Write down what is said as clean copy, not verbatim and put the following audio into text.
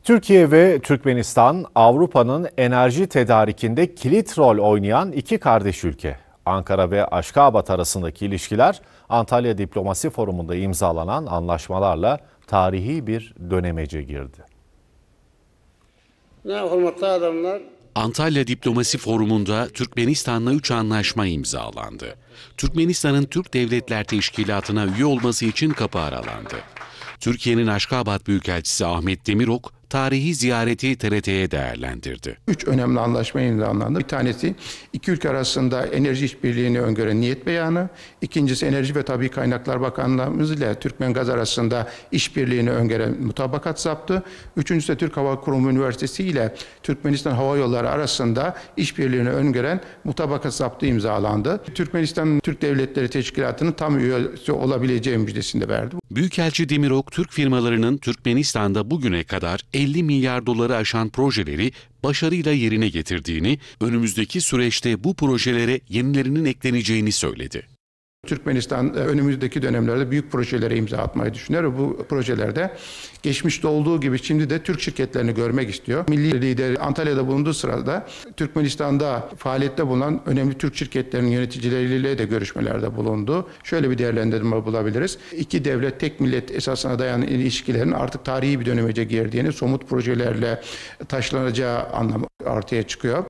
Türkiye ve Türkmenistan, Avrupa'nın enerji tedarikinde kilit rol oynayan iki kardeş ülke. Ankara ve Aşkabat arasındaki ilişkiler Antalya Diplomasi Forumu'nda imzalanan anlaşmalarla tarihi bir dönemece girdi. Hürmetli adamlar. Antalya Diplomasi Forumu'nda Türkmenistan'la 3 anlaşma imzalandı. Türkmenistan'ın Türk Devletler Teşkilatı'na üye olması için kapı aralandı. Türkiye'nin Aşkabat Büyükelçisi Ahmet Demirok, tarihi ziyareti TRT'ye değerlendirdi. 3 önemli anlaşma imzalandı. Bir tanesi iki ülke arasında enerji işbirliğini öngören niyet beyanı. İkincisi Enerji ve Tabii Kaynaklar Bakanlığımız ile Türkmengaz arasında işbirliğini öngören mutabakat zaptı. Üçüncüsü de Türk Hava Kurumu Üniversitesi ile Türkmenistan Hava Yolları arasında işbirliğini öngören mutabakat zaptı imzalandı. Türkmenistan Türk Devletleri Teşkilatı'nın tam üyesi olabileceği müjdesini de verdi. Büyükelçi Demirok, Türk firmalarının Türkmenistan'da bugüne kadar 50 milyar doları aşan projeleri başarıyla yerine getirdiğini, önümüzdeki süreçte bu projelere yenilerinin ekleneceğini söyledi. Türkmenistan önümüzdeki dönemlerde büyük projelere imza atmayı düşünüyor. Bu projelerde geçmişte olduğu gibi şimdi de Türk şirketlerini görmek istiyor. Milli lider Antalya'da bulunduğu sırada Türkmenistan'da faaliyette bulunan önemli Türk şirketlerinin yöneticileriyle de görüşmelerde bulundu. Şöyle bir değerlendirme bulabiliriz. İki devlet tek millet esasına dayanan ilişkilerin artık tarihi bir dönemece girdiğini, somut projelerle taşlanacağı anlamı ortaya çıkıyor.